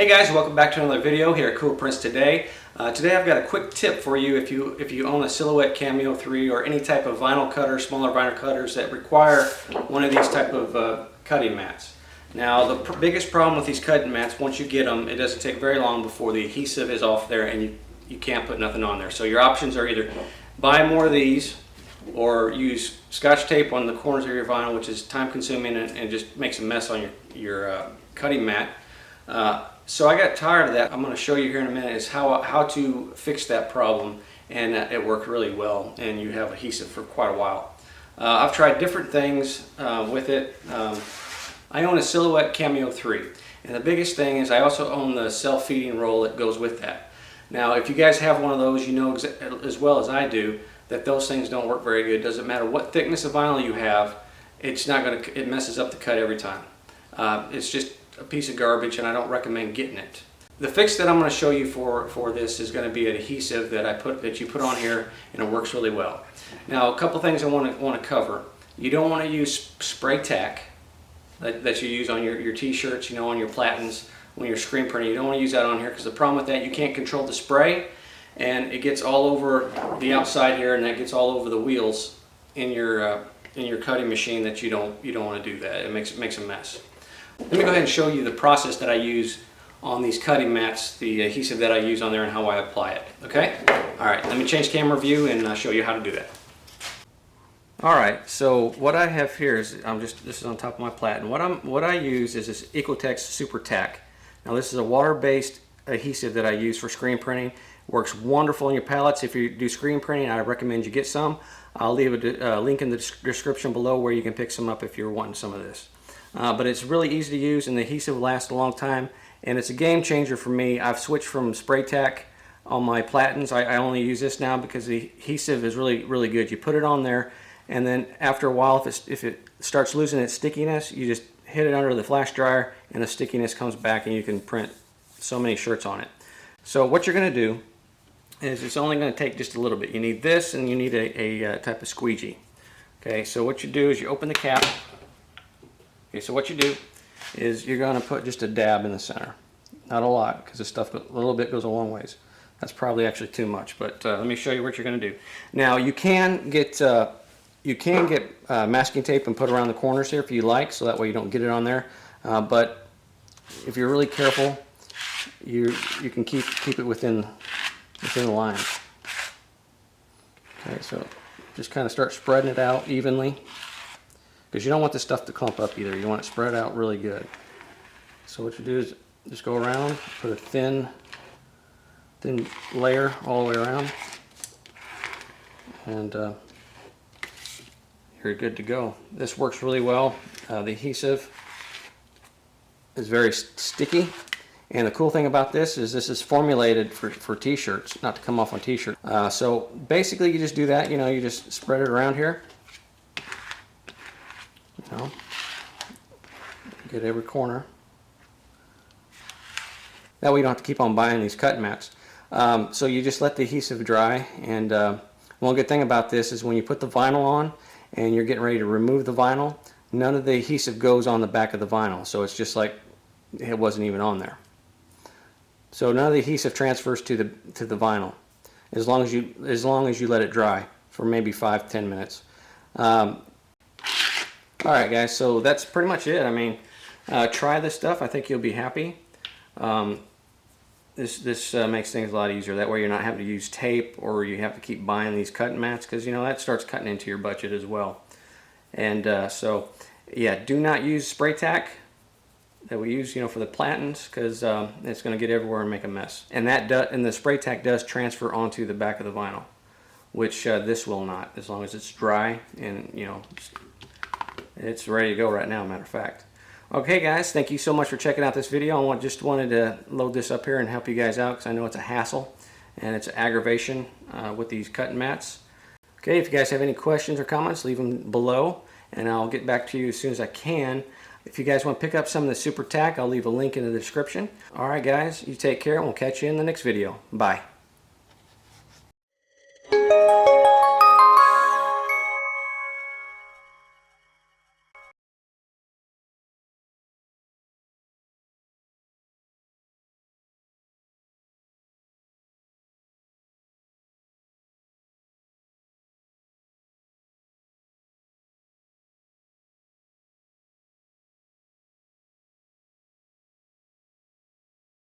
Hey guys, welcome back to another video here at Cool Prints Today. Today I've got a quick tip for you if you own a Silhouette Cameo 3 or any type of vinyl cutter, smaller vinyl cutters that require one of these type of cutting mats. Now the biggest problem with these cutting mats, once you get them, it doesn't take very long before the adhesive is off there and you can't put nothing on there. So your options are either buy more of these or use Scotch tape on the corners of your vinyl, which is time consuming and just makes a mess on your cutting mat. So I got tired of that. I'm going to show you here in a minute is how to fix that problem, and it worked really well and you have adhesive for quite a while. I've tried different things with it. I own a Silhouette Cameo 3, and the biggest thing is I also own the self-feeding roll that goes with that. Now if you guys have one of those, you know as well as I do that those things don't work very good. Doesn't matter what thickness of vinyl you have, it messes up the cut every time. It's just a piece of garbage, and I don't recommend getting it. The fix that I'm going to show you for this is going to be an adhesive that you put on here, and it works really well. Now a couple things I want to cover. You don't want to use spray tack that you use on your t-shirts, you know, on your platens when you're screen printing. You don't want to use that on here because the problem with that, you can't control the spray, and it gets all over the outside here, and that gets all over the wheels in your cutting machine. That you don't want to do that. It makes a mess. Let me go ahead and show you the process that I use on these cutting mats, the adhesive that I use on there and how I apply it. Okay? Alright, let me change camera view and I'll show you how to do that. Alright, so what I have here is, this is on top of my platen. What I use is this Ecotex Super Tack. Now this is a water-based adhesive that I use for screen printing. Works wonderful in your palettes. If you do screen printing, I recommend you get some. I'll leave a link in the description below where you can pick some up if you're wanting some of this. But it's really easy to use, and the adhesive lasts a long time, and it's a game changer for me. I've switched from spray tack on my platens. I only use this now because the adhesive is really good. You put it on there, and then after a while, if it starts losing its stickiness, you just hit it under the flash dryer and the stickiness comes back, and you can print so many shirts on it. So what you're going to do is, it's only going to take just a little bit. You need this, and you need a type of squeegee. Okay, so what you do is you open the cap. Okay, so what you do is you're going to put just a dab in the center. Not a lot, because this stuff, a little bit goes a long ways. That's probably actually too much, but let me show you what you're going to do. Now you can get masking tape and put around the corners here if you like, so that way you don't get it on there. But if you're really careful, you can keep it within the lines. Okay, so just kind of start spreading it out evenly, because you don't want this stuff to clump up either. You want it spread out really good. So what you do is just go around, put a thin layer all the way around, and you're good to go. This works really well. The adhesive is very sticky, and the cool thing about this is formulated for t-shirts, not to come off on t-shirts. So basically you just do that, you just spread it around here. Get every corner. That way you don't have to keep on buying these cutting mats. So you just let the adhesive dry, and one good thing about this is when you put the vinyl on and you're getting ready to remove the vinyl, none of the adhesive goes on the back of the vinyl, so it's just like it wasn't even on there. So none of the adhesive transfers to the vinyl as long as you let it dry for maybe 5-10 minutes. Alright guys, so that's pretty much it. I mean, try this stuff. I think you'll be happy. This makes things a lot easier. That way you're not having to use tape, or you have to keep buying these cutting mats, because that starts cutting into your budget as well. And so yeah, do not use spray tack that we use for the platens, because it's going to get everywhere and make a mess. And the spray tack does transfer onto the back of the vinyl, which this will not, as long as it's dry and it's ready to go right now, matter of fact. Okay guys, thank you so much for checking out this video. Just wanted to load this up here and help you guys out, because I know it's a hassle and it's an aggravation with these cutting mats. Okay, if you guys have any questions or comments, leave them below and I'll get back to you as soon as I can. If you guys want to pick up some of the Super Tack, I'll leave a link in the description. Alright guys, you take care, and we'll catch you in the next video. Bye.